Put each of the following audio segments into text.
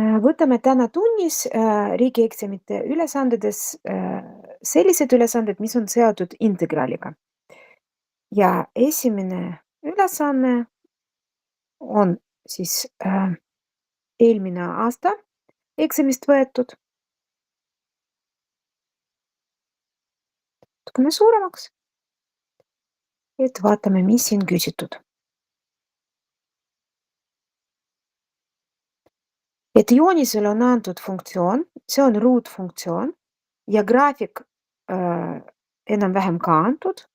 Võtame täna tunnis riigieksamite ülesandades sellised ülesanded, mis on seotud integraaliga. Ja esimene ülesanne on siis eelmine aasta eksamist võetud. Natukene suuremaks. Et vaatame, mis siin küsitud. Et joonisel on antud funktsioon, see on ruutfunktsioon ja graafik enam-vähem ka antud,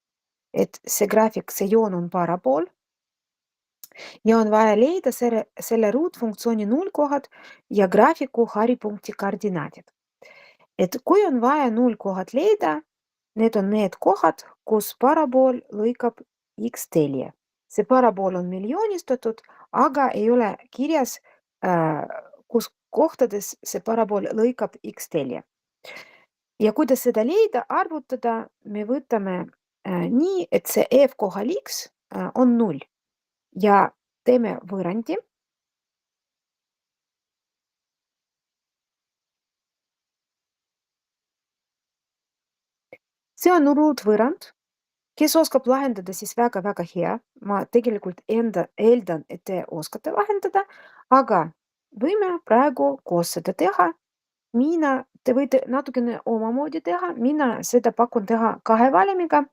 et see graafik, see joon on parabool ja on vaja leida selle ruutfunktsiooni nullkohad ja graafiku haripunkti koordinaadid. Et kui on vaja nullkohad leida, need on need kohad, kus parabool lõikab x-telje. See parabool on meil joonistatud, aga ei ole kirjas, kus kohtades see parabool lõikab x-telje. Ja kuidas seda leida, arvutada, me võtame nii, et see f kohal x on 0 ja teeme võrrandi. See on ruutvõrrand, kes oskab lahendada, siis väga-väga hea. Ma tegelikult eeldan, et te oskate lahendada, aga võime praegu koos seda teha. Te võite natukene omamoodi teha, mina seda pakun teha 2 valimiga,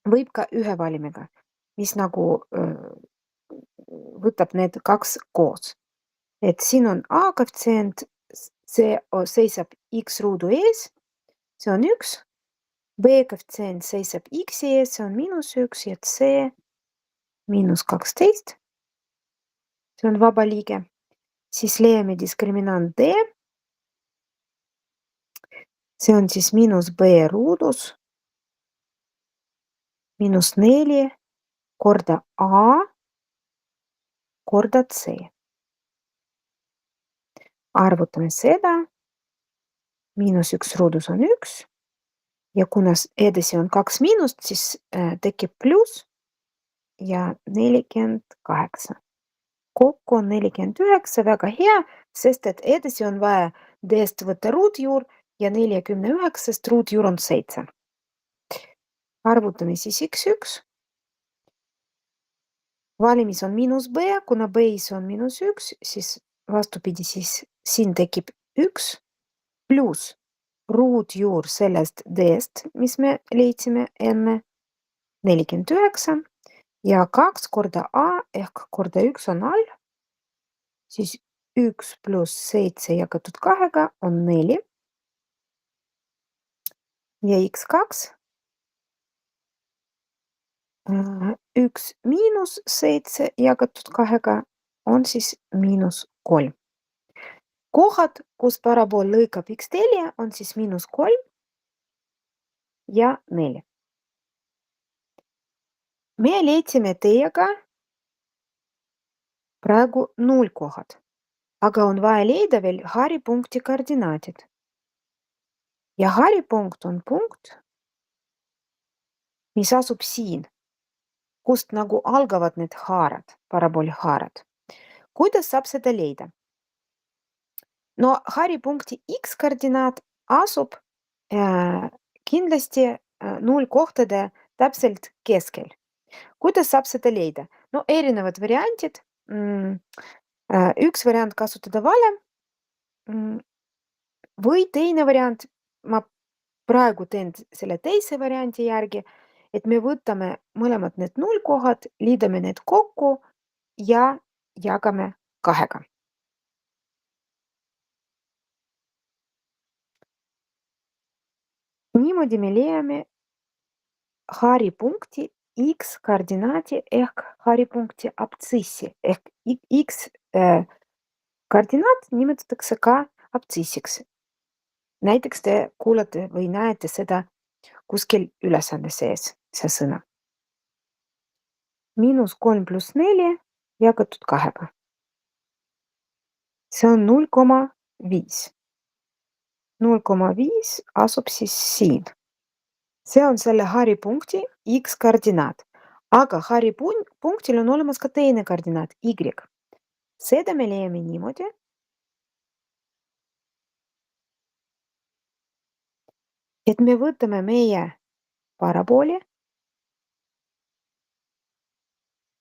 võib ka 1 valimiga, mis nagu võtab need 2 koos. Et siin on A koefitsient, see seisab x ruudu ees, see on 1. B koefitsient seisab x ees, see on -1 ja C -12. See on vaba liige. Siis leiame diskriminant D. See on siis -b ruudus -4 korda A korda C. Arvutame seda. -1 ruudus on 1. Ja kuna edasi on 2 miinust, siis tekib pluss ja 48. Kokku on 49, väga hea, sest et edasi on vaja D-st võtta ruutjuur ja 49-st ruutjuur on 7. Arvutame siis x1. Valimis on -b, kuna b-is on -1, siis vastupidi, siis siin tekib 1 pluss ruutjuur sellest D-st, mis me leidsime enne, 49 ja 2 korda A ehk korda 1 on all, siis 1 pluss 7 jagatud 2 on 4 ja x2 1 miinus 7 jagatud 2 on siis -3. Kohad, kus parabool lõikab x-telje, on siis -3 ja 4. Me leidsime teiega praegu nullkohad, aga on vaja leida veel haripunkti koordinaadid. Ja haripunkt on punkt, mis asub siin, kust nagu algavad need haarad, parabooli haarad. Kuidas saab seda leida? No haripunkti x-koordinaat asub kindlasti nullkohtade täpselt keskel. Kuidas saab seda leida? No erinevad variantid. Üks variant kasutada valem või teine variant, ma praegu teen selle teise varianti järgi, et me võtame mõlemad need nullkohad, liidame need kokku ja jagame 2-ga. Niimoodi me leiame haripunkti x-koordinaati ehk haripunkti abtsissi ehk x-koordinaat nimetatakse ka abtsissiks. Näiteks te kuulate või näete seda kuskil ülesande sees, see sõna. -3 pluss 4 jagatud 2-ga. See on 0,5. 0,5 asub siis siin. See on selle haripunkti x-koordinaat, aga haripunktil on olemas ka teine koordinaat y. Seda me leiame niimoodi, et me võtame meie parabooli,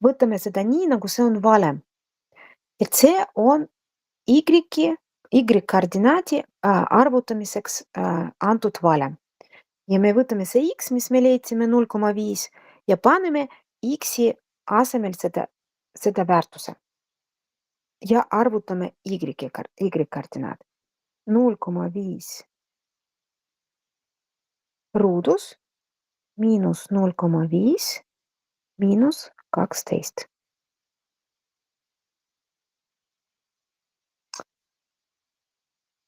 võtame seda nii, nagu see on valem. Et see on Y-koordinaadi arvutamiseks antud valem. Ja me võtame see X, mis me leidsime 0,5 ja paneme X-i asemel seda väärtuse. Ja arvutame Y-koordinaat. 0,5 ruudus miinus 0,5 miinus 12.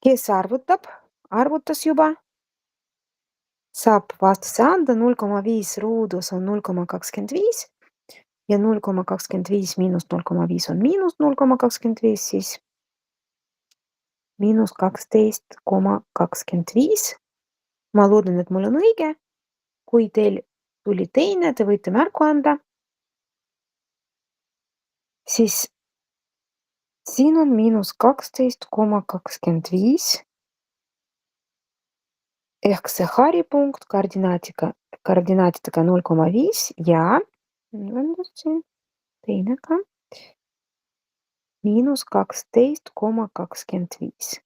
Kes arvutab, arvutas juba, saab vastuse anda. 0,5 ruudus on 0,25 ja 0,25 miinus 0,5 on miinus 0,25, siis miinus 12,25. Ma loodan, et mul on õige. Kui teil tuli teine, te võite märku anda. Siis siin on miinus 12,25 ehk see haripunkt koordinaatidega 0,5 ja teine ka miinus 12,25.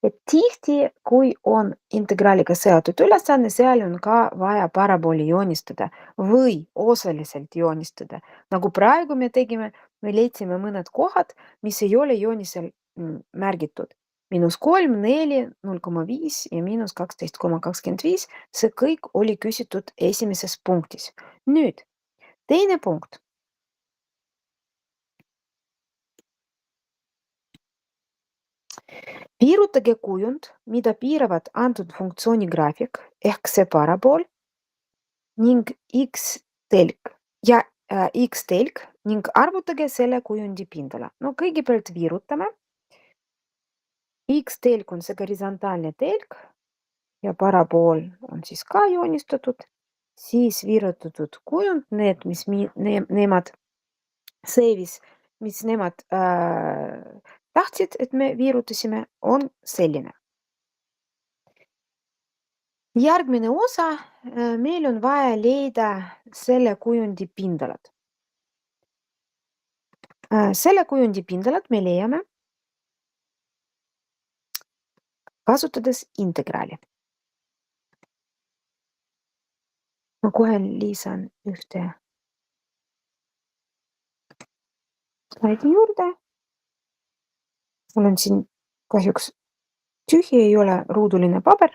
Et tihti, kui on integraaliga seotud ülesanne, seal on ka vaja parabooli joonistada või osaliselt joonistada. Nagu praegu me tegime, me leidsime mõned kohad, mis ei ole joonisel märgitud. -3, 4, 0,5 ja -12,25. See kõik oli küsitud esimeses punktis. Nüüd, teine punkt. Piirutage kujund, mida piiravad antud funktsiooni graafik ehk see parabool ning X-telg ja X-telg ning arvutage selle kujundi pindala. No kõigepealt viirutame. X-telg on see horisontaalne telg ja parabool on siis ka joonistatud. Siis viirutatud kujund, need, mis nemad seevis, mis nemad tahtsid, et me viirutasime, on selline. Järgmine osa, meil on vaja leida selle kujundi pindalad. Selle kujundi pindalad me leiame kasutades integraali. Ma kohe lisan ühte slaidi juurde. Mul on siin kahjuks tühi, ei ole ruuduline paber.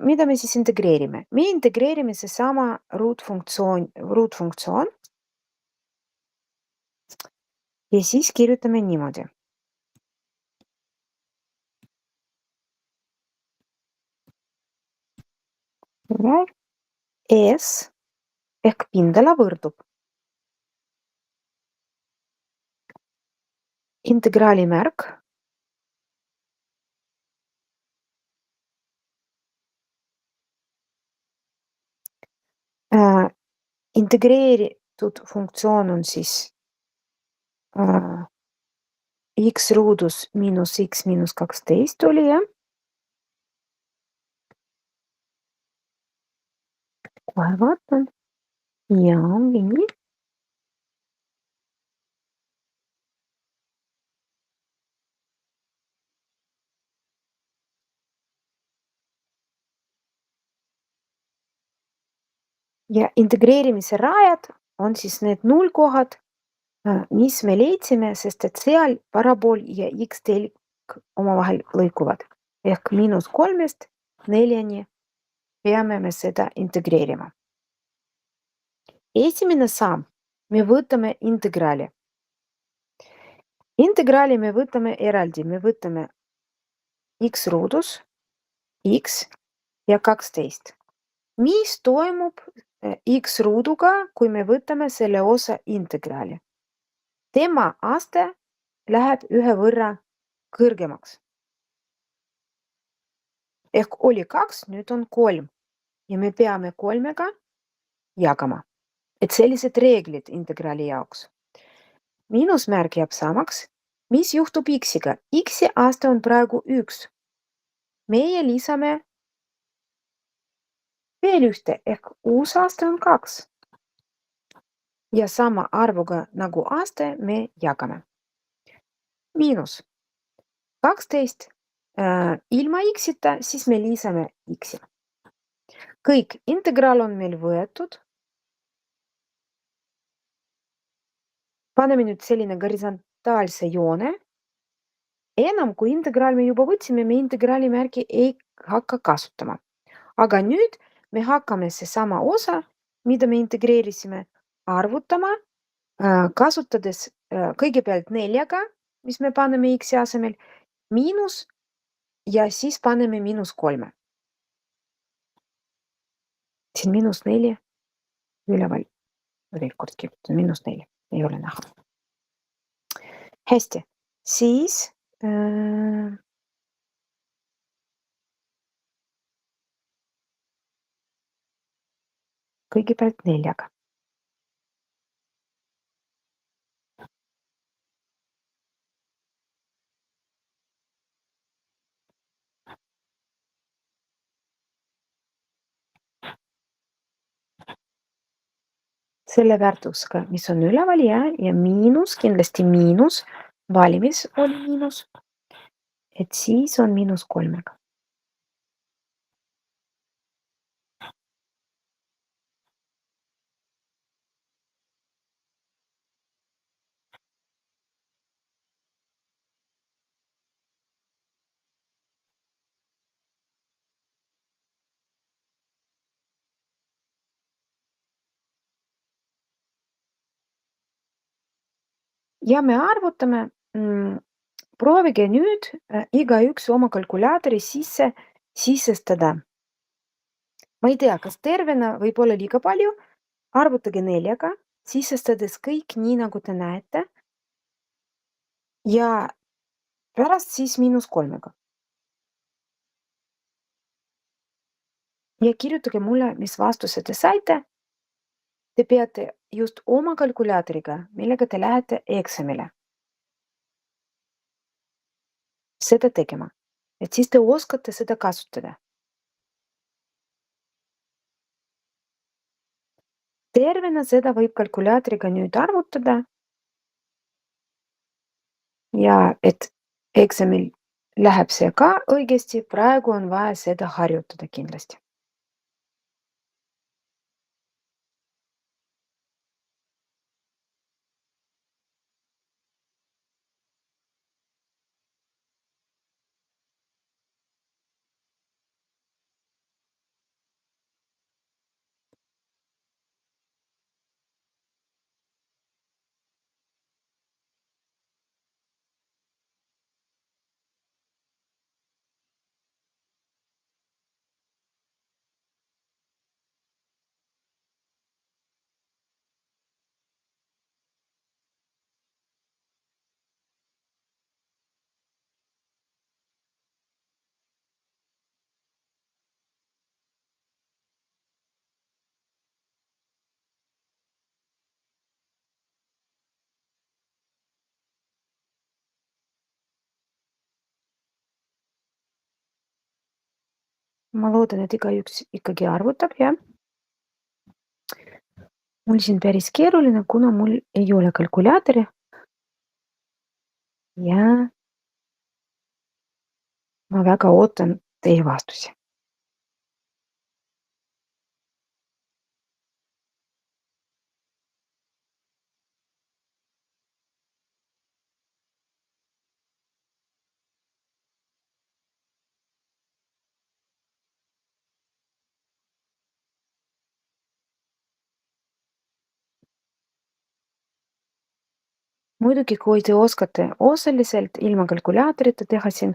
Mida me siis integreerime? Me integreerime seesama ruutfunktsioon ja siis kirjutame niimoodi. S ehk pindala võrdub integraali märk integreeritud funktsioon on siis x ruudus miinus x miinus 12 oli, jah? Kohe vaatan. Ja ongi nii. Ja integreerimise rajad on siis need nullkohad, mis me leidsime, sest et seal parabool ja X-telg omavahel lõikuvad. Ehk -3-st 4-ni peame me seda integreerima. Esimene samm, me võtame integraali. Integraali me võtame eraldi, me võtame X ruudus, X ja 12. Mis toimub X ruuduga, kui me võtame selle osa integraali? Tema aste läheb ühe võrra kõrgemaks. Ehk oli 2, nüüd on 3 ja me peame 3-ga jagama. Et sellised reeglid integraali jaoks. Miinusmärk jääb samaks. Mis juhtub X-iga? X-i aste on praegu 1. meie lisame veel ühte ehk uus aste on 2 ja sama arvuga nagu aste me jagame. Miinus 12 ilma x-ita, siis me lisame x-i. Kõik, integraal on meil võetud. Paneme nüüd selline horisontaalse joone. Enam kui integraal me juba võtsime, me integraali märgi ei hakka kasutama. Aga nüüd me hakkame seesama osa, mida me integreerisime, arvutama, kasutades kõigepealt 4-ga, mis me paneme x-i asemel, miinus ja siis paneme -3. Siin -4 üleval veel kord kirjutan, -4 ei ole näha. Hästi, siis kõigepealt 4-ga. Selle väärtusega, mis on üleval ja miinus, kindlasti miinus, valimis oli miinus, et siis on -3-ga. Ja me arvutame, proovige nüüd igaüks oma kalkulaatori sisse sisestada. Ma ei tea, kas tervena võib olla liiga palju, arvutage 4-ga, sisestades kõik nii, nagu te näete. Ja pärast siis -3-ga. Ja kirjutage mulle, mis vastuse te saite. Te peate just oma kalkulaatoriga, millega te lähete eksamile, seda tegema, et siis te oskate seda kasutada. Tervena seda võib kalkulaatoriga nüüd arvutada ja et eksamil läheb see ka õigesti, praegu on vaja seda harjutada kindlasti. Ma loodan, et igaüks ikkagi arvutab, jah. Mul siin päris keeruline, kuna mul ei ole kalkulaatori. Ja ma väga ootan teie vastusi. Muidugi, kui te oskate osaliselt ilma kalkulaatorita teha siin,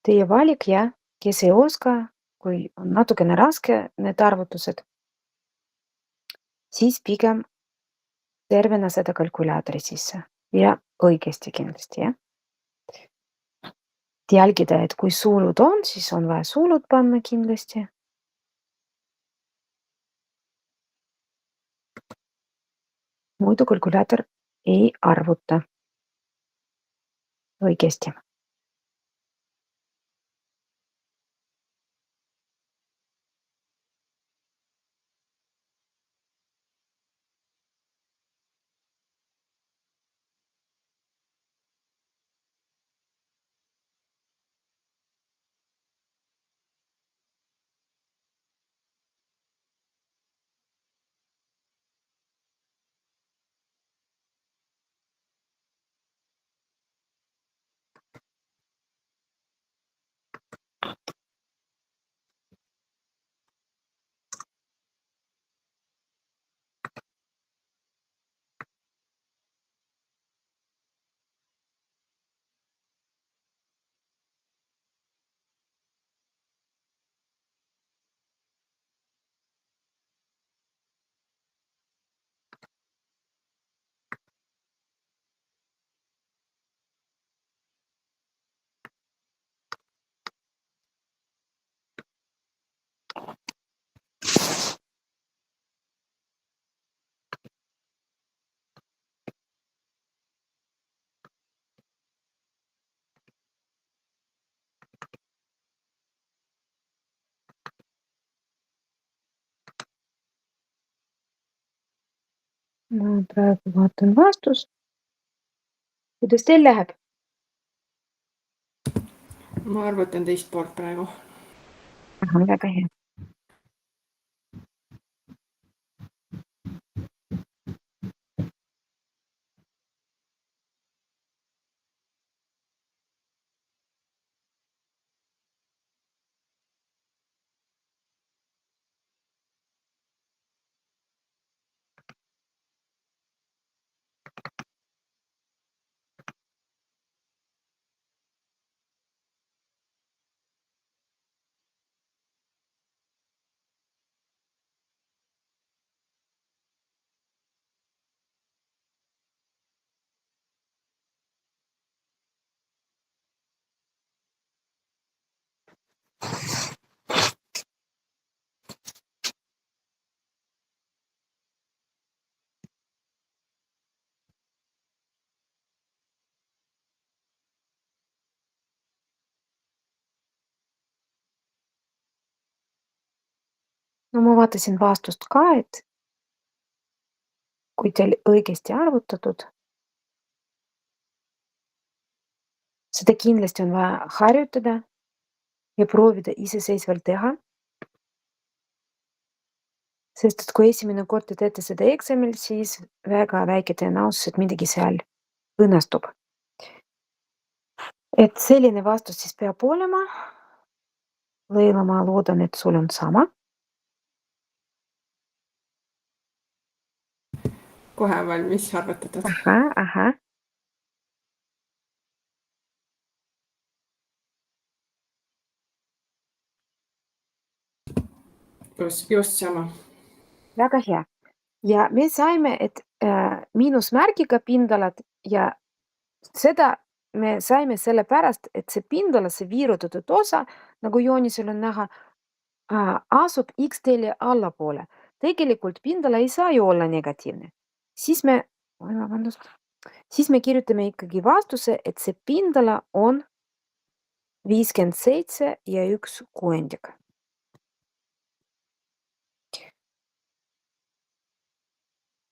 teie valik, jah, kes ei oska, kui on natukene raske need arvutused, siis pigem tervena seda kalkulaatori sisse ja õigesti kindlasti, jah. Jälgida, et kui sulud on, siis on vaja sulud panna kindlasti. Muidu kalkulaator ei arvuta õigesti. Ma praegu vaatan vastust. Kuidas teil läheb? ma arvutan teist poolt praegu. Ahah, väga hea. No ma vaatasin vastust ka, et kui teil õigesti arvutatud, seda kindlasti on vaja harjutada ja proovida iseseisvalt teha. Sest et kui esimene kord te teete seda eksamil, siis väga väike tõenäosus, et midagi seal õnnestub. Et selline vastus siis peab olema. Leila, ma loodan, et sul on sama. Kohe on valmis arvutatud. Ahah. Just sama. Väga hea. Ja me saime, et miinusmärgiga pindalad ja seda me saime sellepärast, et see pindala, see viirutatud osa, nagu joonisel on näha, asub X-teele allapoole. Tegelikult pindala ei saa ju olla negatiivne. Siis me, oi vabandust, siis me kirjutame ikkagi vastuse, et see pindala on 57 ja 1/6.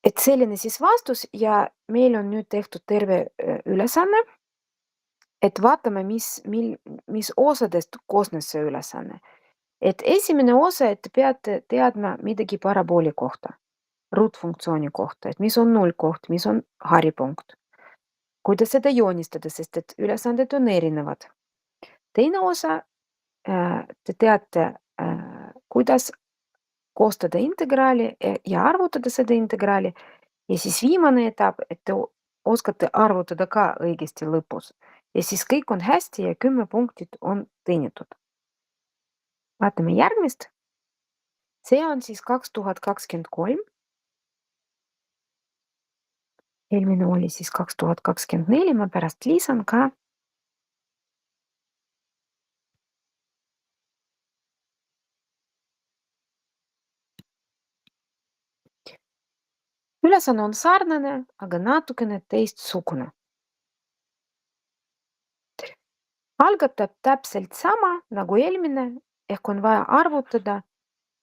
Et selline siis vastus ja meil on nüüd tehtud terve ülesanne. Et vaatame, mis osadest koosnes see ülesanne. Et esimene osa, et te peate teadma midagi parabooli kohta, ruutfunktsiooni kohta, et mis on nullkoht, mis on haripunkt. Kuidas seda joonistada, sest et ülesanded on erinevad. Teine osa, te teate, kuidas koostada integraali ja arvutada seda integraali. Ja siis viimane etapp, et te oskate arvutada ka õigesti lõpus. Ja siis kõik on hästi ja 10 punktit on teenitud. Vaatame järgmist. See on siis 2023. Eelmine oli siis 2024, ma pärast lisan ka. Ülesanne on sarnane, aga natukene teistsugune. Algatab täpselt sama nagu eelmine, ehk on vaja arvutada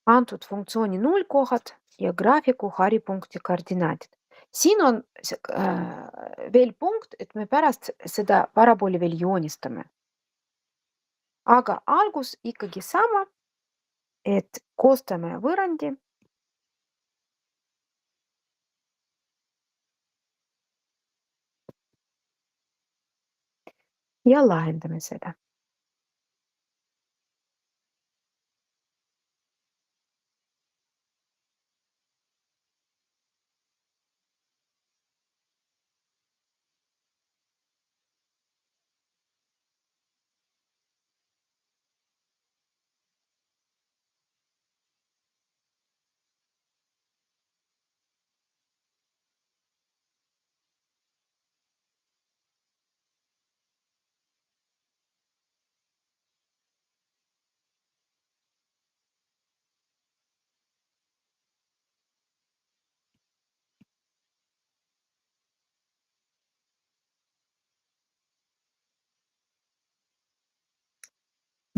antud funktsiooni nullkohad ja graafiku haripunkti koordinaadid. Siin on veel punkt, et me pärast seda parabooli veel joonistame. Aga algus ikkagi sama, et koostame võrrandi. Ja lahendame seda.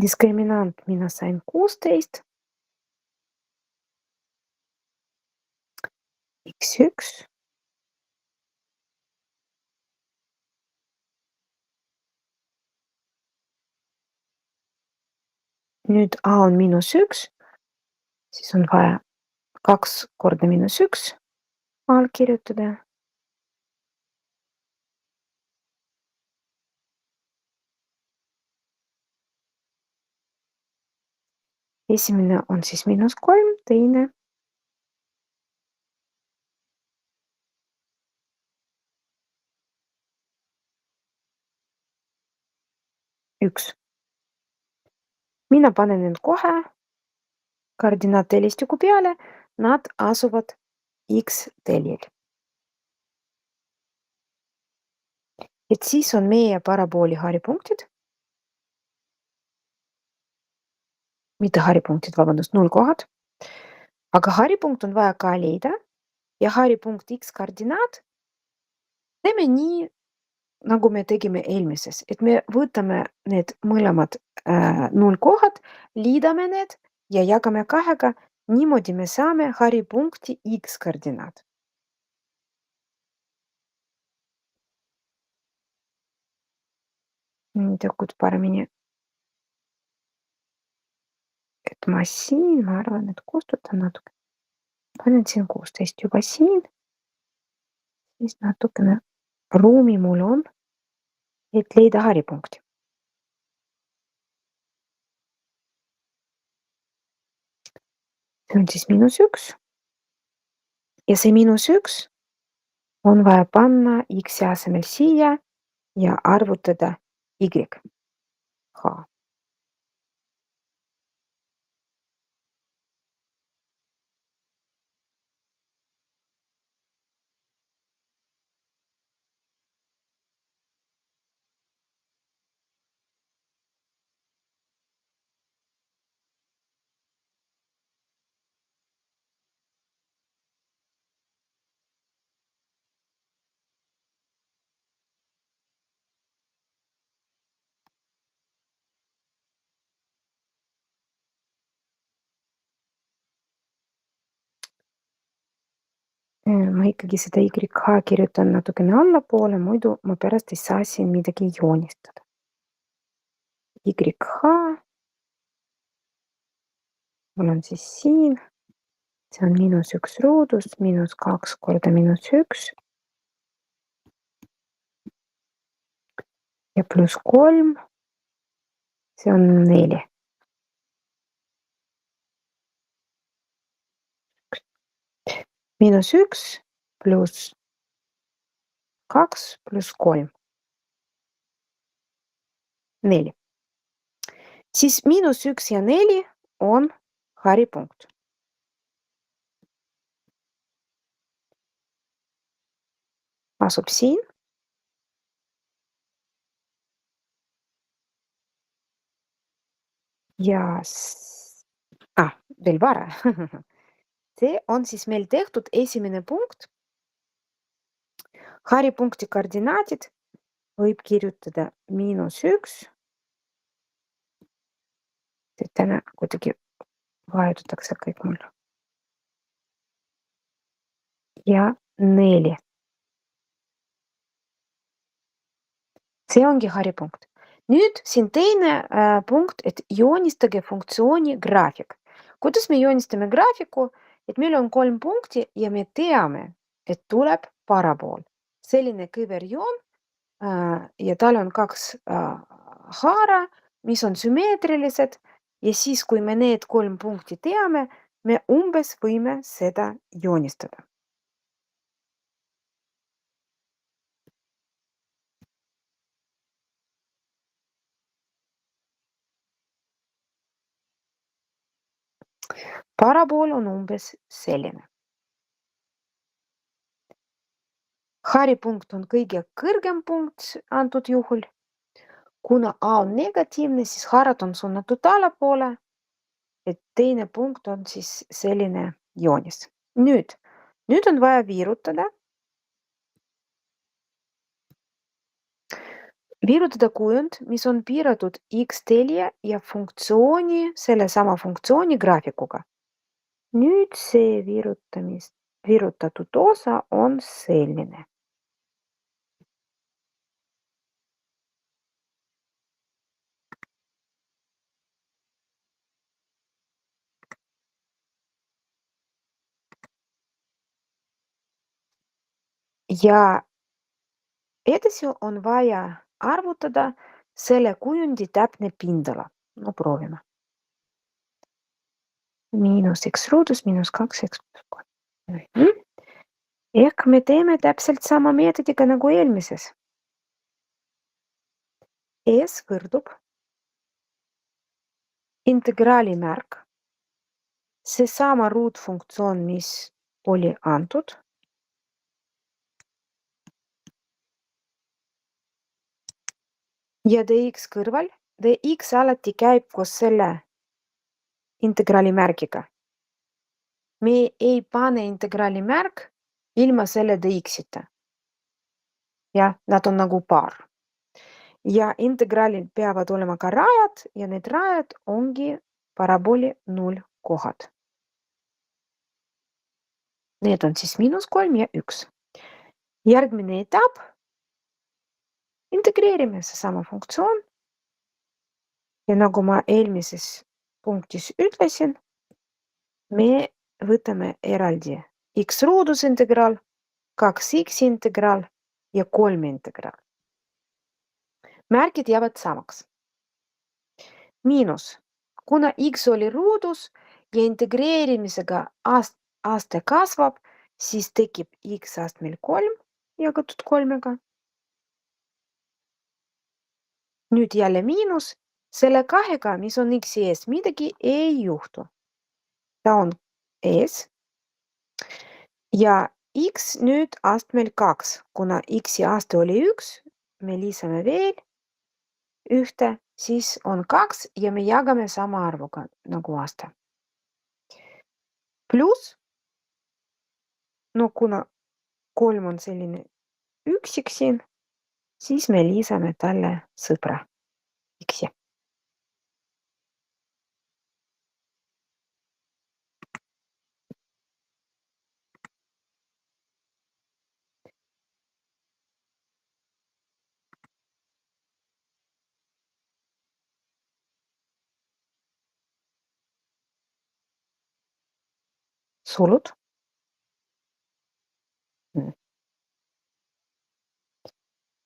Diskriminant mina sain 16. X1 Nüüd A on -1, siis on vaja 2 korda -1 all kirjutada. Esimene on siis -3, teine üks. Mina panen need kohe koordinaatelistiku peale, nad asuvad X-teljel. Et siis on meie parabooli haripunktid. Mitte haripunktid, vabandust, nullkohad. Aga haripunkt on vaja ka leida ja haripunkt X-koordinaat teeme nii, nagu me tegime eelmises, et me võtame need mõlemad nullkohad, liidame need ja jagame 2-ga. Niimoodi me saame haripunkti X-koordinaat. Nüüd hakkad paremini. Et ma siin, ma arvan, et kustutan natuke. Panen siin 16 juba siin. Siis natukene ruumi mul on, et leida haripunkti. See on siis -1 ja see -1 on vaja panna X-i asemel siia ja arvutada Y. H. Ma ikkagi seda YH kirjutan natukene allapoole, muidu ma pärast ei saa siin midagi joonistada. YH mul on siis siin, see on -1 ruudus, -2 korda -1 ja +3, see on 4. -1 pluss 2 pluss 3. 4. Siis -1 ja 4 on haripunkt. Asub siin. Ja veel vara. See on siis meil tehtud esimene punkt. Haripunkti koordinaadid võib kirjutada -1. Täna kuidagi vajutatakse kõik mul. Ja 4. See ongi haripunkt. Nüüd siin teine punkt, et joonistage funktsiooni graafik. Kuidas me joonistame graafiku, et meil on 3 punkti ja me teame, et tuleb parabool. Selline kõverjoon ja tal on 2 haara, mis on sümmeetrilised ja siis, kui me need 3 punkti teame, me umbes võime seda joonistada. Parabool on umbes selline. Haripunkt on kõige kõrgem punkt antud juhul. Kuna A on negatiivne, siis haarad on suunatud allapoole. Et teine punkt on siis selline joonis. Nüüd on vaja viirutada. Viirutada kujund, mis on piiratud X-telje ja sellesama funktsiooni graafikuga. Nüüd see viirutatud osa on selline. ja edasi on vaja arvutada selle kujundi täpne pindala. No proovime. Miinus x ruudus miinus 2x pluss 3. Ehk me teeme täpselt sama meetodiga nagu eelmises. S võrdub integraali märk, seesama ruutfunktsioon, mis oli antud, ja dx kõrval, dx alati käib koos selle integraali märgiga. Me ei pane integraali märk ilma selle dx-ita. Ja nad on nagu paar. Ja integraalil peavad olema ka rajad ja need rajad ongi parabooli nullkohad. Need on siis -3 ja 1. Järgmine etapp. Integreerime seesama funktsioon. Ja nagu ma eelmises punktis ütlesin, me võtame eraldi x ruudus integraal, 2x integraal ja 3 integraal. Märgid jäävad samaks. Miinus, kuna x oli ruudus ja integreerimisega aste kasvab, siis tekib x astmel 3 jagatud 3-ga. Nüüd jälle miinus, selle 2-ga, mis on x-i ees, midagi ei juhtu. Ta on ees. Ja x nüüd astmel 2, kuna x-i aste oli 1, me lisame veel ühte, siis on 2 ja me jagame sama arvuga nagu aste. Pluss, no kuna 3 on selline üksik siin, siis me lisame talle sõbra x-i. Sulud.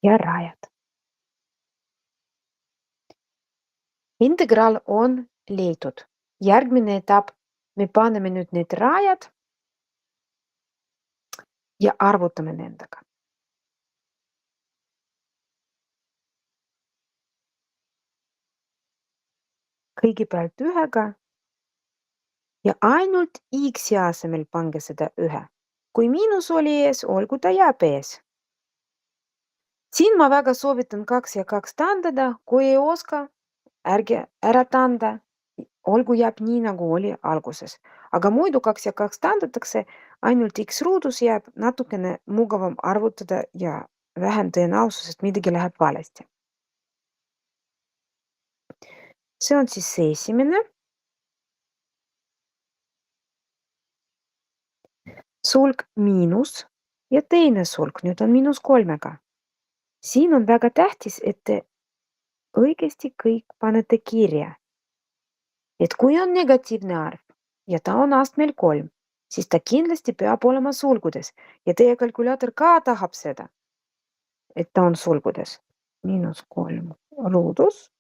Ja rajad. Integraal on leitud. Järgmine etapp, me paneme nüüd need rajad ja arvutame nendega. Kõigepealt ühega ja ainult x-i asemel pange seda 1. Kui miinus oli ees, olgu ta jääb ees. Siin ma väga soovitan 2 ja 2 taandada, kui ei oska, ärge ära taanda, olgu jääb nii, nagu oli alguses. Aga muidu 2 ja 2 taandatakse, ainult x ruudus jääb natukene mugavam arvutada ja vähem tõenäosus, et midagi läheb valesti. See on siis see esimene. Sulg miinus ja teine sulg, nüüd on -3-ga. Siin on väga tähtis, et te õigesti kõik panete kirja. Et kui on negatiivne arv ja ta on astmel 3, siis ta kindlasti peab olema sulgudes ja teie kalkulaator ka tahab seda, et ta on sulgudes. -3 ruudus.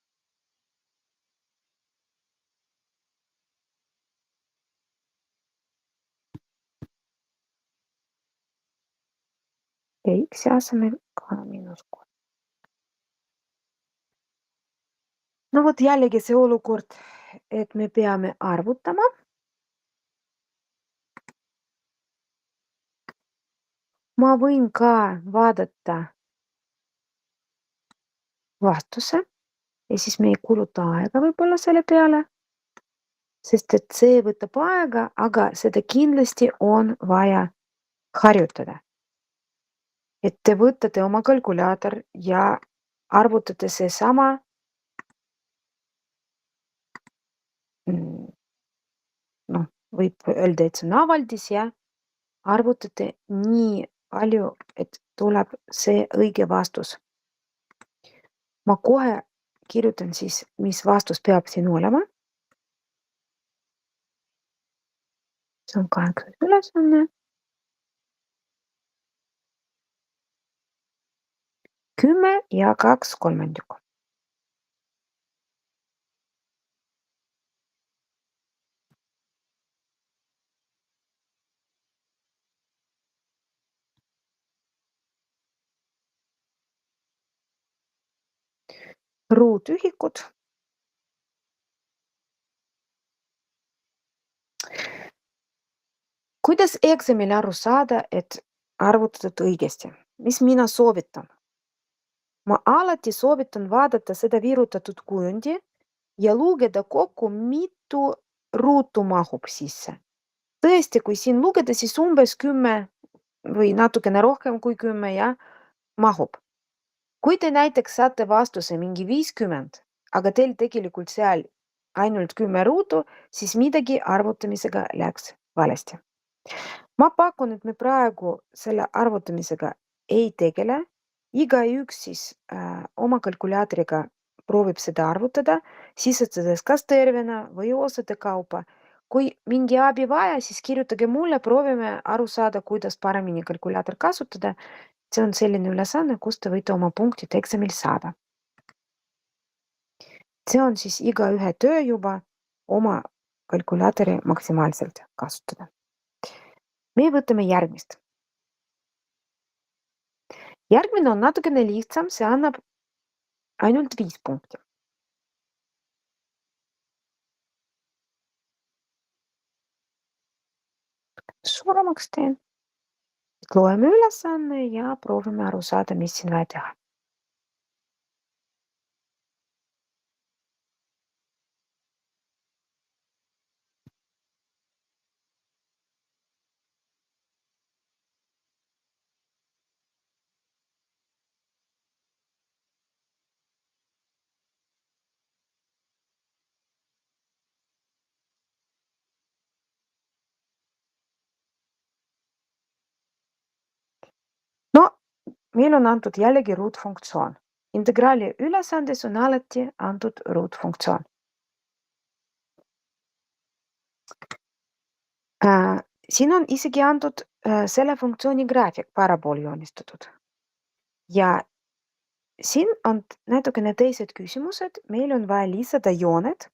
Ja x-i asemel ka -3. No vot jällegi see olukord, et me peame arvutama. Ma võin ka vaadata vastuse ja siis me ei kuluta aega võib-olla selle peale, sest et see võtab aega, aga seda kindlasti on vaja harjutada. Et te võtate oma kalkulaator ja arvutate seesama noh, võib öelda, et see on avaldis ja arvutate nii palju, et tuleb see õige vastus. Ma kohe kirjutan siis, mis vastus peab siin olema. See on 8 ülesanne. 10 ja 2/3. Ruutühikud. Kuidas eksamil aru saada, et arvutatud õigesti? Mis mina soovitan? Ma alati soovitan vaadata seda virutatud kujundi ja lugeda kokku, mitu ruutu mahub sisse. Tõesti, kui siin lugeda, siis umbes 10 või natukene rohkem kui 10 ja mahub. Kui te näiteks saate vastuse mingi 50, aga teil tegelikult seal ainult 10 ruutu, siis midagi arvutamisega läks valesti. Ma pakun, et me praegu selle arvutamisega ei tegele. Igaüks siis oma kalkulaatoriga proovib seda arvutada, sisestades kas tervena või osade kaupa. Kui mingi abi vaja, siis kirjutage mulle, proovime aru saada, kuidas paremini kalkulaator kasutada. See on selline ülesanne, kus te võite oma punktid eksamil saada. See on siis igaühe töö juba oma kalkulaatori maksimaalselt kasutada. Me võtame järgmist. Järgmine on natukene lihtsam, see annab ainult 5 punkti. Suuremaks teen. Loeme ülesanne ja proovime aru saada, mis siin vaja teha. No, meil on antud jällegi ruutfunktsioon. Integraali ülesandes on alati antud ruutfunktsioon. Siin on isegi antud selle funktsiooni graafik parapool joonistatud. Ja siin on natukene teised küsimused. Meil on vaja lisada jooned.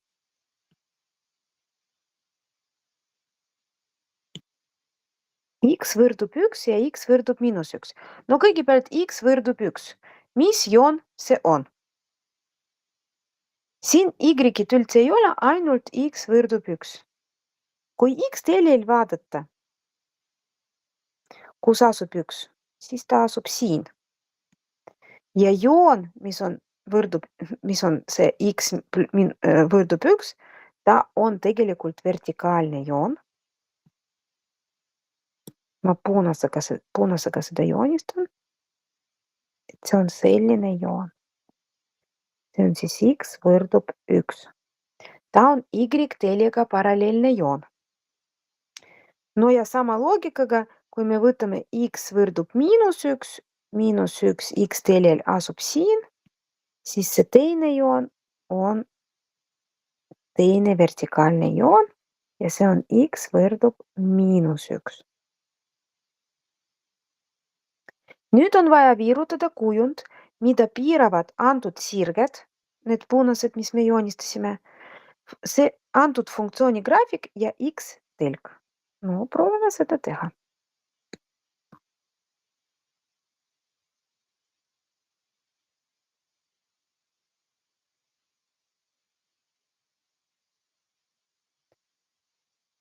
X võrdub 1 ja X võrdub -1. No kõigepealt X võrdub 1. Mis joon see on? Siin Y-t üldse ei ole, ainult X võrdub 1. Kui X-teljel vaadata, kus asub 1, siis ta asub siin. Ja joon, mis on see X võrdub 1, ta on tegelikult vertikaalne joon. Ma punasega seda joonistan. See on selline joon. See on siis X võrdub 1. Ta on Y-teljega paralleelne joon. No ja sama loogikaga, kui me võtame X võrdub -1, -1 X-teljel asub siin, siis see teine joon on teine vertikaalne joon ja see on X võrdub -1. Nüüd on vaja viirutada kujund, mida piiravad antud sirged, need punased, mis me joonistasime, see antud funktsiooni graafik ja X-telg. No proovime seda teha.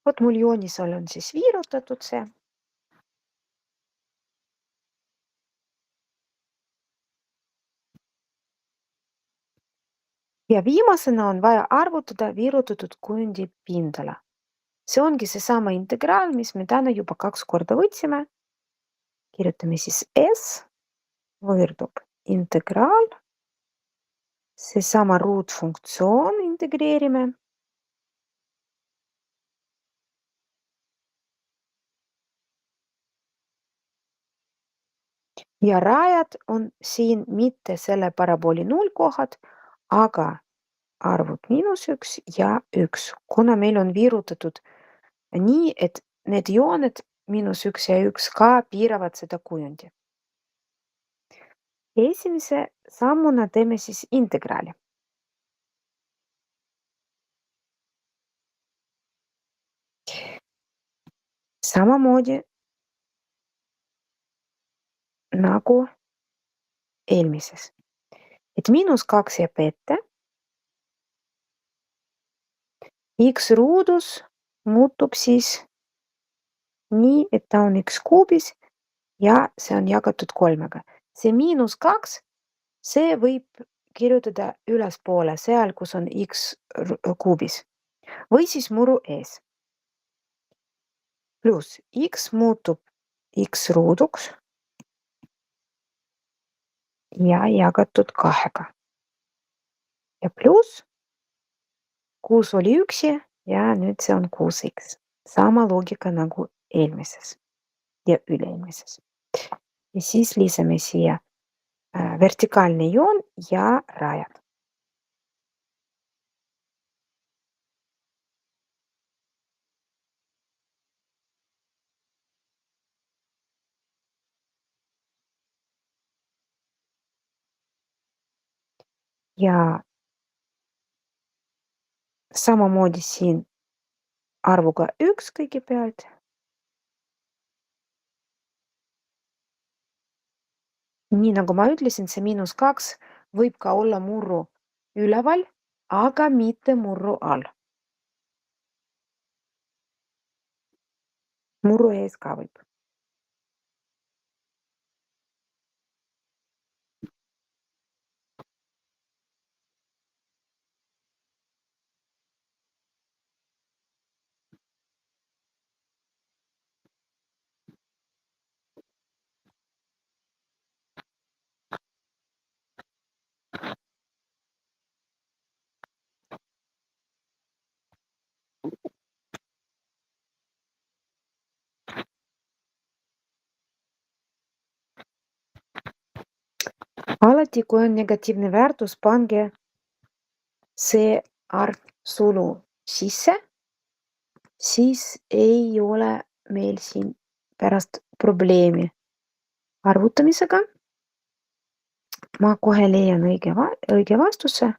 Vot mul joonisel on siis viirutatud see. Ja viimasena on vaja arvutada viirutatud kujundi pindala. See ongi seesama integraal, mis me täna juba 2 korda võtsime. Kirjutame siis S võrdub integraal. Seesama ruutfunktsioon integreerime. Ja rajad on siin mitte selle parabooli nullkohad, aga arvud -1 ja 1. Kuna meil on viirutatud nii, et need jooned -1 ja 1 ka piiravad seda kujundi. Esimese sammuna teeme siis integraali. Samamoodi nagu eelmises. Et -2 jääb ette. X ruudus muutub siis nii, et ta on X kuubis ja see on jagatud 3-ga. See -2, see võib kirjutada ülespoole, seal, kus on X kuubis või siis muru ees. Pluss X muutub X ruuduks ja jagatud 2-ga. Ja pluss 6 oli üksi ja nüüd see on 6x. Sama loogika nagu eelmises ja üle-eelmises. Ja siis lisame siia vertikaalne joon ja rajad. Ja samamoodi siin arvuga 1 kõigepealt. Nii nagu ma ütlesin, see -2 võib ka olla murru üleval, aga mitte murru all. Murru ees ka võib. Alati, kui on negatiivne väärtus, pange see arv sulu sisse, siis ei ole meil siin pärast probleemi arvutamisega. Ma kohe leian õige vastuse.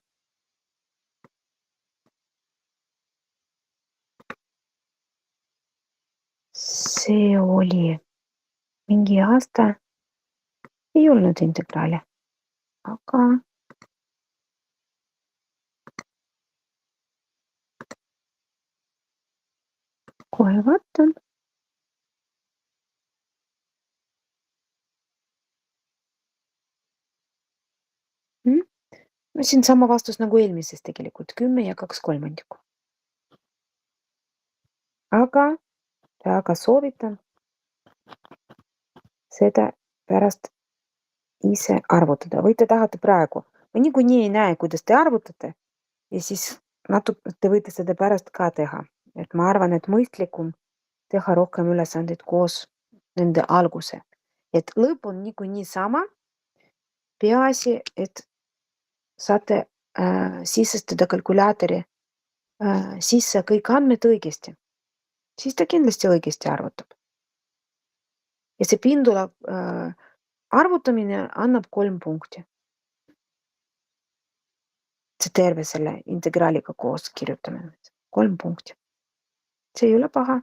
See oli mingi aasta, ei olnud integraali, aga kohe vaatan. No siin sama vastus nagu eelmises tegelikult, 10 ja 2/3. Aga väga soovitan seda pärast ise arvutada või te tahate praegu. Ma niikuinii ei näe, kuidas te arvutate ja siis natuke te võite seda pärast ka teha. Et ma arvan, et mõistlikum teha rohkem ülesandeid koos nende alguse. Et lõpp on niikuinii sama. Peaasi, et saate sisestada kalkulaatori sisse kõik andmed õigesti. Siis ta kindlasti õigesti arvutab. Ja see pindula arvutamine annab 3 punkti. See terve selle integraaliga koos kirjutamine. 3 punkti. See ei ole paha.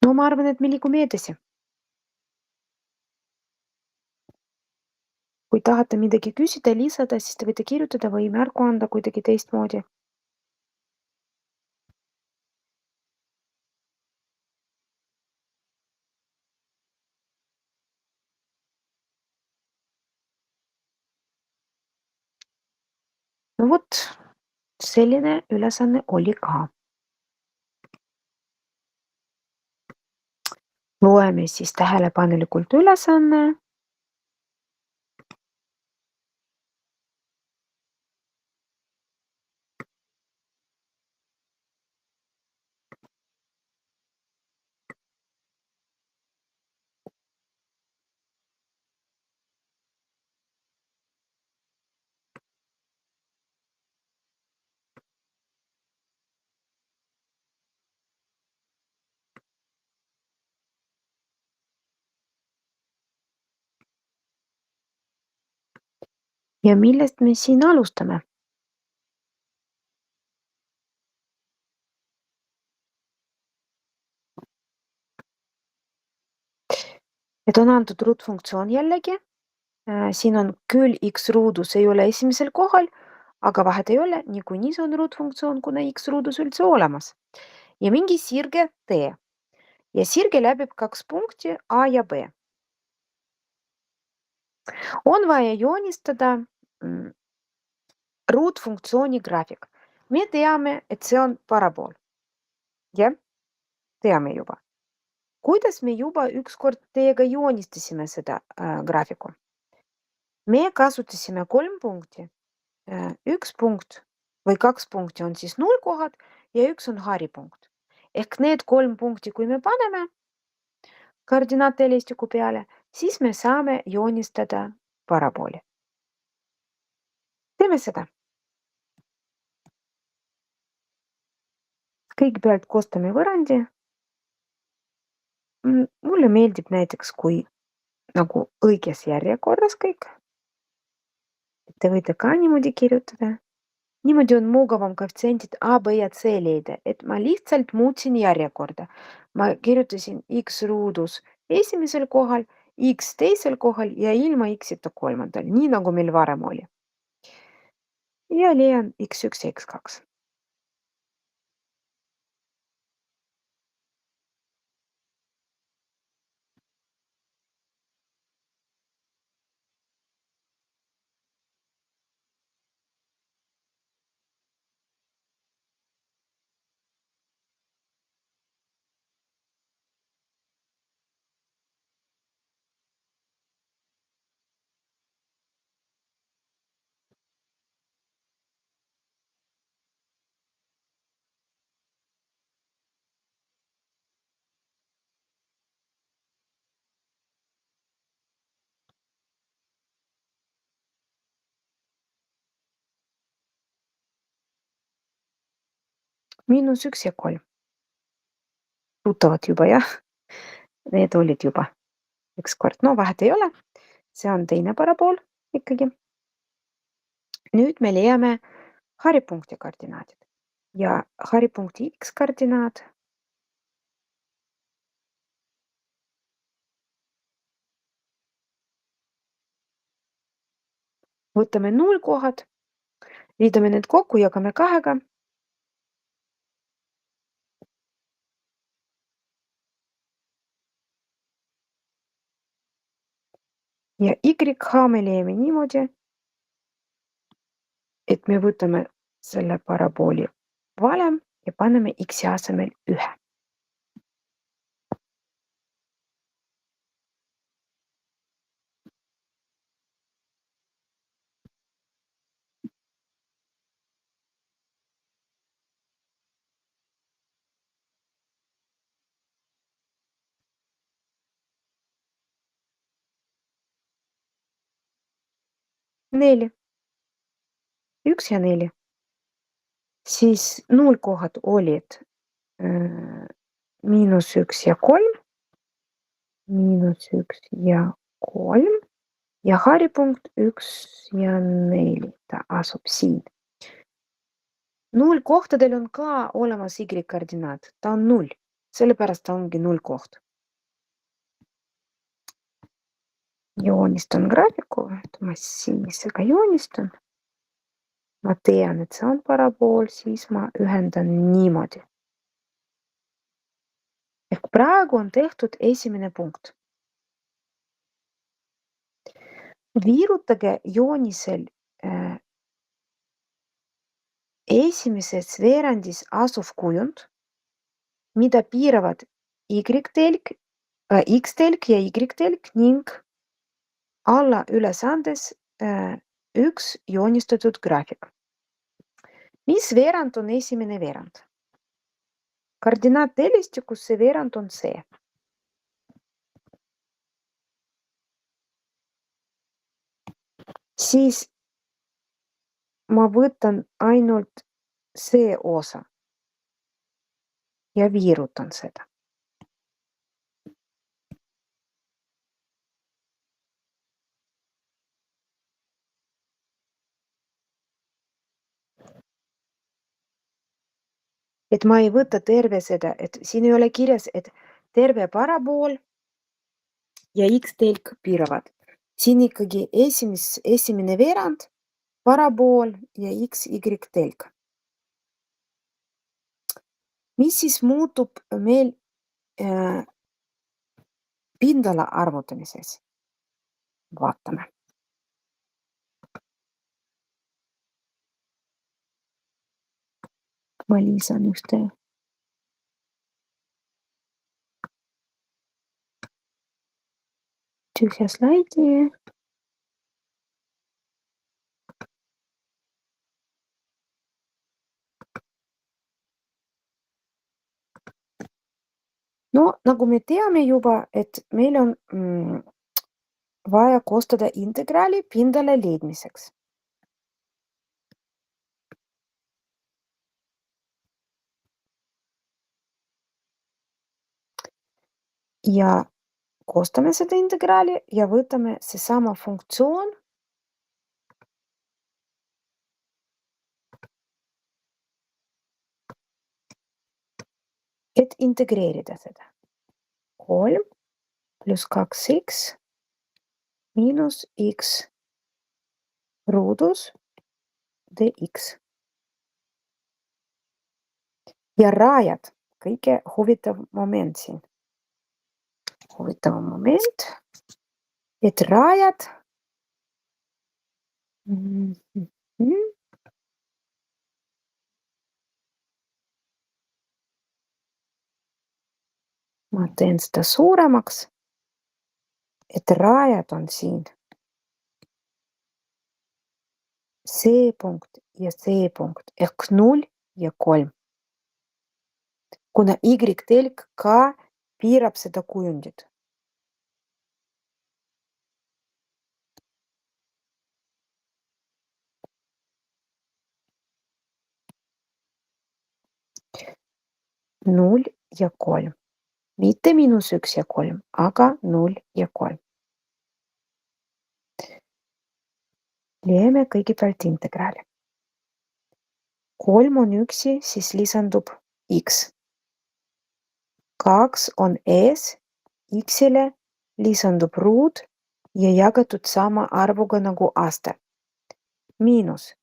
No ma arvan, et me liigume edasi. Kui tahate midagi küsida, lisada, siis te võite kirjutada või märku anda kuidagi teistmoodi. No vot, selline ülesanne oli ka. Loeme siis tähelepanelikult ülesanne. Ja millest me siin alustame? Et on antud ruutfunktsioon jällegi. Siin on küll X ruudus ei ole esimesel kohal, aga vahet ei ole, niikuinii see on ruutfunktsioon, kuna X ruudus üldse olemas. Ja mingi sirge tee. Ja sirge läbib 2 punkti A ja B. On vaja joonistada ruutfunktsiooni graafik. Me teame, et see on parabool. Jah, teame juba. Kuidas me juba ükskord teiega joonistasime seda graafiku? Me kasutasime 3 punkti. 1 punkt või 2 punkti on siis nullkohad ja 1 on haripunkt. Ehk need 3 punkti, kui me paneme koordinaattelestiku peale, siis me saame joonistada parabooli. Teeme seda. Kõigepealt koostame võrrandi. Mulle meeldib näiteks, kui nagu õiges järjekorras kõik. Te võite ka niimoodi kirjutada. Niimoodi on mugavam koefitsiendid A, B ja C leida, et ma lihtsalt muutsin järjekorda. Ma kirjutasin X ruudus esimesel kohal, X teisel kohal ja ilma X-ita kolmandal, nii nagu meil varem oli. Ja leian X1 ja X2. -1 ja 3. Tuttavad juba, jah? Need olid juba ükskord. No vahet ei ole. See on teine parabool ikkagi. Nüüd me leiame haripunkti koordinaadid. Ja haripunkti X koordinaat võtame nullkohad, liidame need kokku, jagame 2-ga. Ja YH me leiame niimoodi, et me võtame selle parabooli valem ja paneme X-i asemel 1. Neli. 1 ja 4. Siis nullkohad olid -1 ja 3. -1 ja 3. Ja haripunkt 1 ja 4. Ta asub siin. Nullkohtadel on ka olemas Y-koordinaat. Ta on 0. Sellepärast ta ongi nullkoht. Joonistan graafiku, et ma sinisega joonistan. Ma tean, et see on parabool, siis ma ühendan niimoodi. Ehk praegu on tehtud esimene punkt. Viirutage joonisel esimeses veerandis asuv kujund, mida piiravad Y-telg, X-telg ja Y-telg ning alla ülesandes üks joonistatud graafik. Mis veerand on esimene veerand? Koordinaattelestikus see veerand on see. Siis ma võtan ainult see osa ja viirutan seda. Et ma ei võta terve seda, et siin ei ole kirjas, et terve parabool ja X-telk piiravad. Siin ikkagi esimene veerand, parabool ja XY-telk. Mis siis muutub meil pindala arvutamises? Vaatame. Ma lisan ühte. Tühja slaidi. No nagu me teame juba, et meil on vaja koostada integraali pindala leidmiseks. Ja koostame seda integraali ja võtame seesama funktsioon, et integreerida seda. 3 pluss 2x miinus x ruudus dx. Ja rajad, kõige huvitav moment siin. Huvitav moment, et rajad ma teen seda suuremaks, et rajad on siin see punkt ja see punkt ehk 0 ja 3. Kuna Y-telk ka piirab seda kujundit. Null ja 3. Mitte -1 ja 3, aga 0 ja 3. Leeme kõigepealt integraali. 3 on üksi, siis lisandub x. 2 on ees, x-ile lisandub ruut ja jagatud sama arvuga nagu aste. Miinus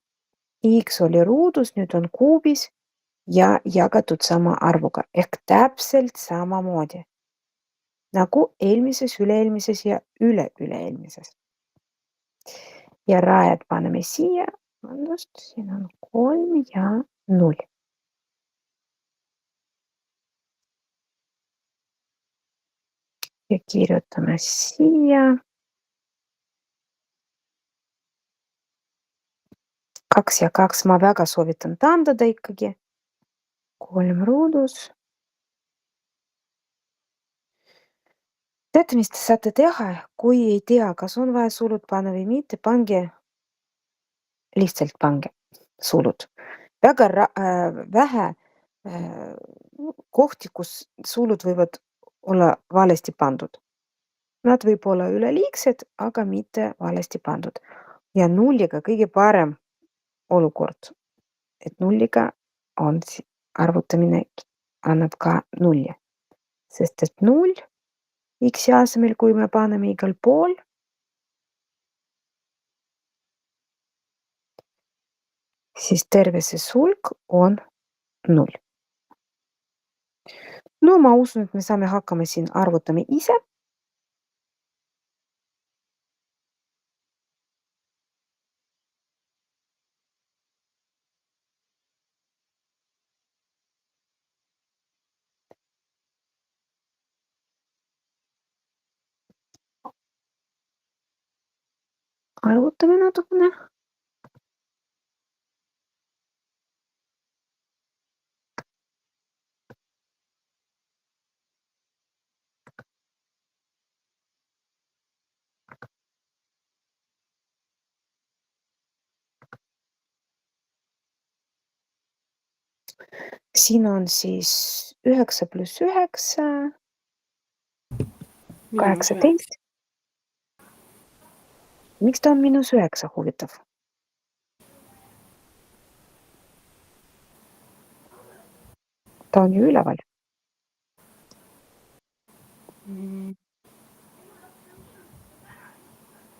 x oli ruudus, nüüd on kuubis ja jagatud sama arvuga ehk täpselt samamoodi nagu eelmises, üle-eelmises ja üle-üle-eelmises. Ja rajad paneme siia, siin on 3 ja 0. Ja kirjutame siia 2 ja 2, ma väga soovitan taandada ikkagi. 3 ruudus. Teate, mis te saate teha, kui ei tea, kas on vaja sulud panna või mitte, pange, lihtsalt pange sulud. Väga vähe kohti, kus sulud võivad olla valesti pandud. Nad võib olla üleliigsed, aga mitte valesti pandud. Ja nulliga kõige parem olukord, et nulliga on arvutamine annab ka nulli. Sest et 0 x asemel, kui me paneme igal pool, siis terve see sulg on 0. No ma usun, et me saame hakkama siin arvutama ise. Arvutame natukene. Siin on siis 9 pluss 9, 18. Miks ta on -9, huvitav? ta on ju üleval.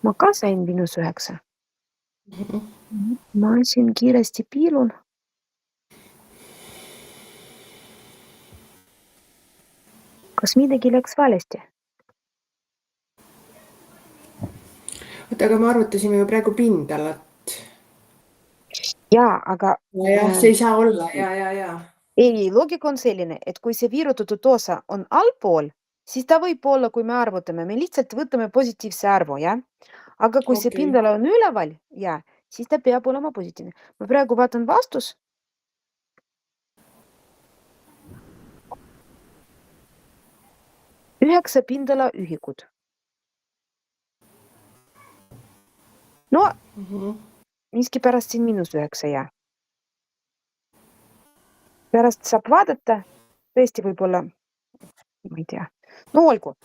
Ma ka sain -9. Ma siin kiiresti piilun. Kas midagi läks valesti? oota, aga me arvutasime ju praegu pindalat. Jaa, aga Jah, see ei saa olla, ja. ei, loogika on selline, et kui see virutatud osa on allpool, siis ta võib olla, kui me arvutame, me lihtsalt võtame positiivse arvu, jah? Aga kui see Okei. pindala on üleval, jaa, siis ta peab olema positiivne. Ma praegu vaatan vastus. Üheksa pindala ühikud. No, miskipärast siin -9 jää. Pärast saab vaadata, tõesti võib-olla, ma ei tea. No olgu.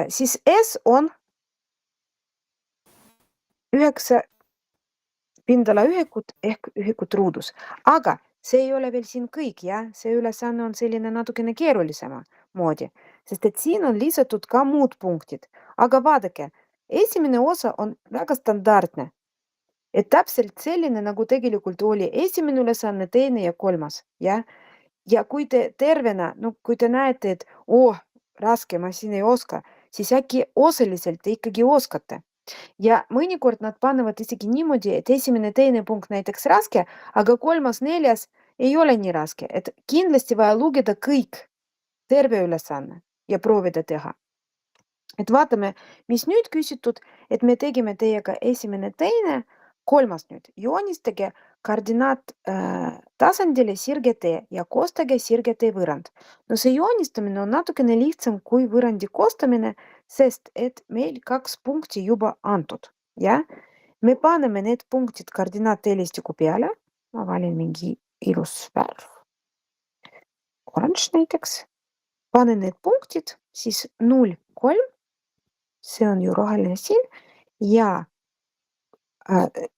Siis S on 9 pindala ühikut ehk ühikut ruudus. Aga see ei ole veel siin kõik, jah? See ülesanne on selline natukene keerulisema moodi, sest et siin on lisatud ka muud punktid. Aga vaadake, esimene osa on väga standardne. Et täpselt selline, nagu tegelikult oli esimene ülesanne, teine ja kolmas, jah? Ja kui te tervena, no kui te näete, et raske, ma siin ei oska, siis äkki osaliselt te ikkagi oskate. Ja mõnikord nad panevad isegi niimoodi, et esimene, teine punkt näiteks raske, aga kolmas, neljas ei ole nii raske, et kindlasti vaja lugeda kõik, terve ülesanne ja proovida teha. Et vaatame, mis nüüd küsitud, et me tegime teiega esimene, teine, kolmas nüüd. Joonistage koordinaat tasandile sirge T ja koostage sirge T võrrand. No see joonistamine on natukene lihtsam kui võrrandi koostamine, sest et meil 2 punkti juba antud. Ja? Me paneme need punktid koordinaatelistiku peale. Ma valin mingi ilus värv. Oranž näiteks. Panen need punktid, siis 0, 3. See on ju roheline siin ja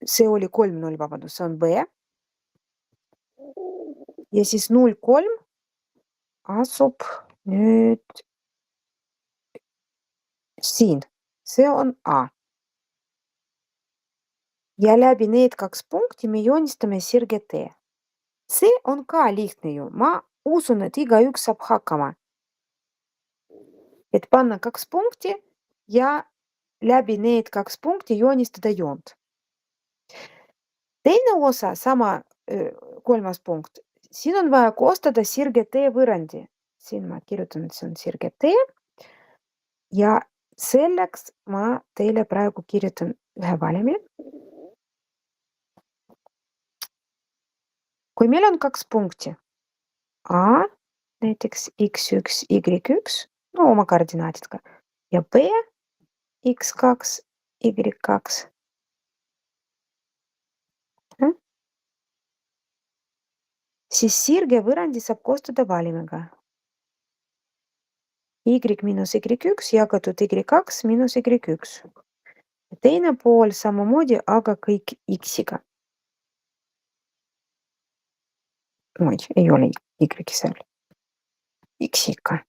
see oli 3-0, vabandust, see on B. Ja siis 0,3 asub nüüd siin. See on A. Ja läbi need 2 punkti me joonistame sirge T. See on ka lihtne ju. Ma usun, et igaüks saab hakkama. Et panna 2 punkti ja läbi need 2 punkti joonistada joont. Teine osa, sama 3. punkt, siin on vaja koostada sirge T võrrandi. Siin ma kirjutan, et see on sirge T. Ja selleks ma teile praegu kirjutan ühe valemi. Kui meil on 2 punkti, A, näiteks X1, Y1, no oma koordinaatidega, ja B, X2, Y2. Siis sirge võrrandi saab koostada valimiga. Y miinus Y1 jagatud Y2 miinus Y1. Teine pool samamoodi, aga kõik X-iga. Oi, ei ole Y seal. X-iga.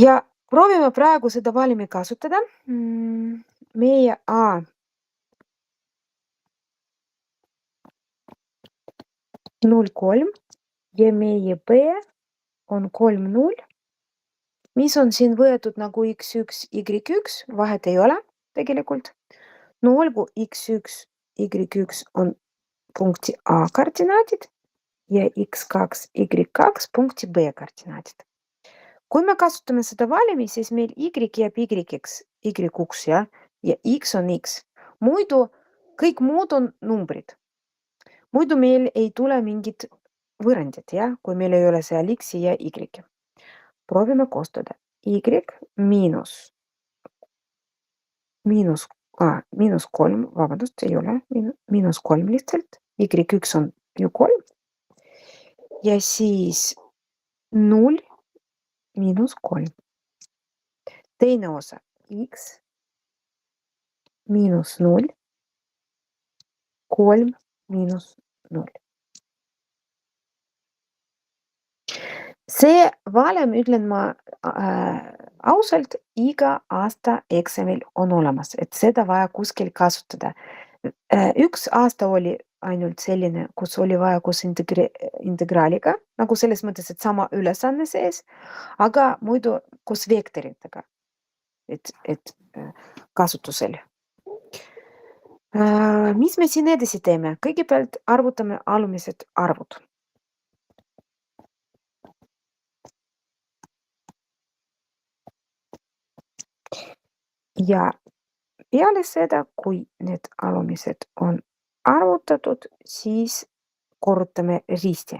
Ja proovime praegu seda valimi kasutada. Meie A 0,3 ja meie B on 3,0, mis on siin võetud nagu X1, Y1, vahet ei ole tegelikult. No olgu, X1, Y1 on punkti A koordinaadid ja X2, Y2 punkti B koordinaadid. Kui me kasutame seda valimi, siis meil Y jääb Y-ks, Y-uks, ja X on X. Muidu kõik muud on numbrid. Muidu meil ei tule mingit võrrandit, kui meil ei ole seal X ja Y. Proovime koostada. Y miinus 3, vabandust, ei ole, miinus 3 lihtsalt. Y1 on ju 3. Ja siis 0 miinus 3. Teine osa X miinus 0, 3 miinus 0. See valem, ütlen ma ausalt, iga aasta eksamil on olemas, et seda vaja kuskil kasutada. Üks aasta oli ainult selline, kus oli vaja koos integraaliga, nagu selles mõttes, et sama ülesanne sees, aga muidu koos vektoritega, et kasutusel. Mis me siin edasi teeme? Kõigepealt arvutame alumised arvud. Ja peale seda, kui need alumised on arvutatud, siis korrutame risti.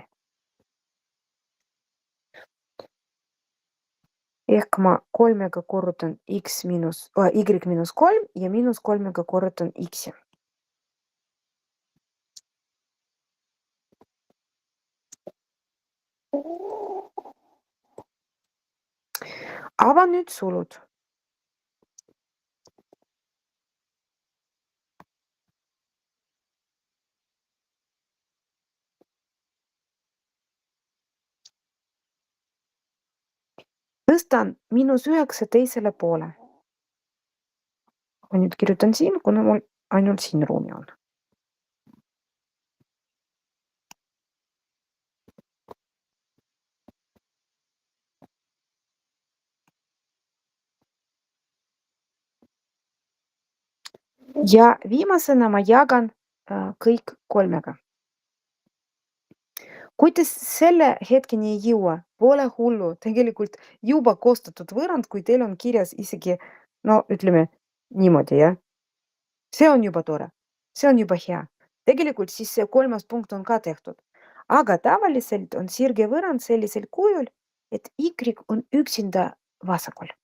Ehk ma 3-ga korrutan y miinus 3 ja miinus 3-ga korrutan x. Avan nüüd sulud. Tõstan -9 teisele poole. Ma nüüd kirjutan siin, kuna mul ainult siin ruumi on. Ja viimasena ma jagan kõik 3-ga. Kui te selle hetkeni ei jõua, pole hullu, tegelikult juba koostatud võrrand, kui teil on kirjas isegi, no ütleme niimoodi, jah. See on juba tore, see on juba hea. Tegelikult siis see 3. punkt on ka tehtud. Aga tavaliselt on sirge võrrand sellisel kujul, et Y on üksinda vasakul.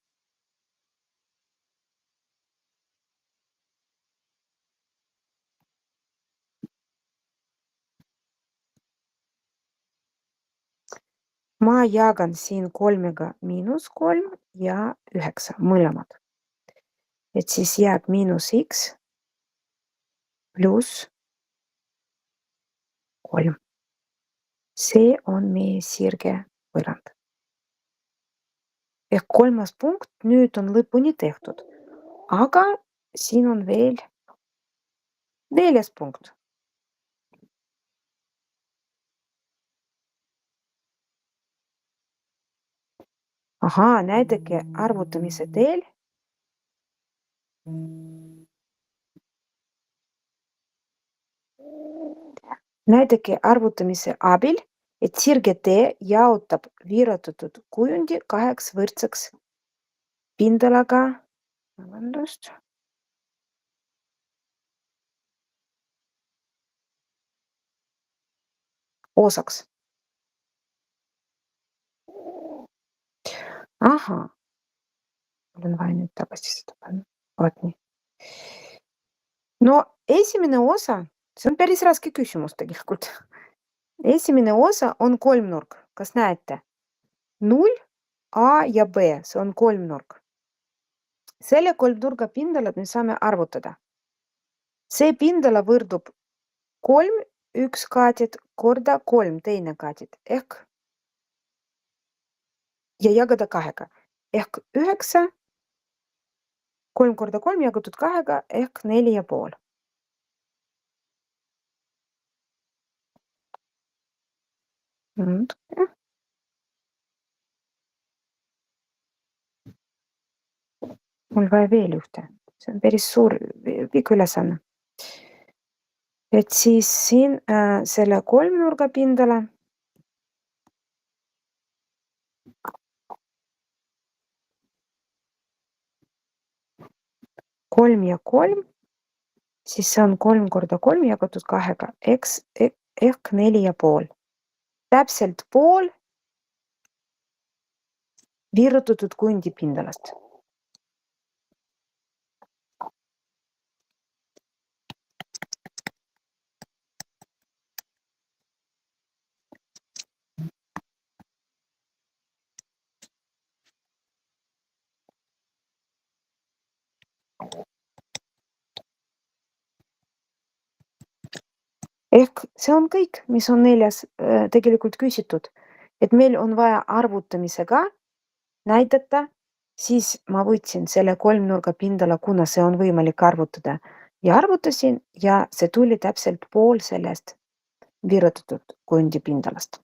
Ma jagan siin 3-ga -3 ja 9, mõlemad. Et siis jääb miinus x pluss 3. See on meie sirge võrrand. Ehk 3. punkt nüüd on lõpuni tehtud. Aga siin on veel 4. punkt. Ahaa, näidake arvutamise teel. Näidake arvutamise abil, et sirge tee jaotab viiratatud kujundi 2 võrdseks pindalaga, osaks. Ahaa. Mul on vaja nüüd tagasi seda panna. Vaat nii. No esimene osa, see on päris raske küsimus tegelikult. Esimene osa on kolmnurk. Kas näete? 0, A ja B, see on kolmnurk. Selle kolmnurga pindalat me saame arvutada. See pindala võrdub 3 üks kaatid korda 3 teine kaatid ehk ja jagada 2-ga ehk 9, 3 korda 3 jagatud 2-ga ehk 4,5. Mul vaja veel ühte. See on päris suur, pikk ülesanne. Et siis siin selle kolmnurga pindala. Kolm ja 3, siis see on 3 korda 3 jagatud 2-ga ehk 4,5. Täpselt pool viirutatud kujundi pindalast. Ehk see on kõik, mis on 4 tegelikult küsitud. Et meil on vaja arvutamisega näidata, siis ma võtsin selle kolmnurga pindala, kuna see on võimalik arvutada ja arvutasin ja see tuli täpselt pool sellest virutatud kujundi pindalast.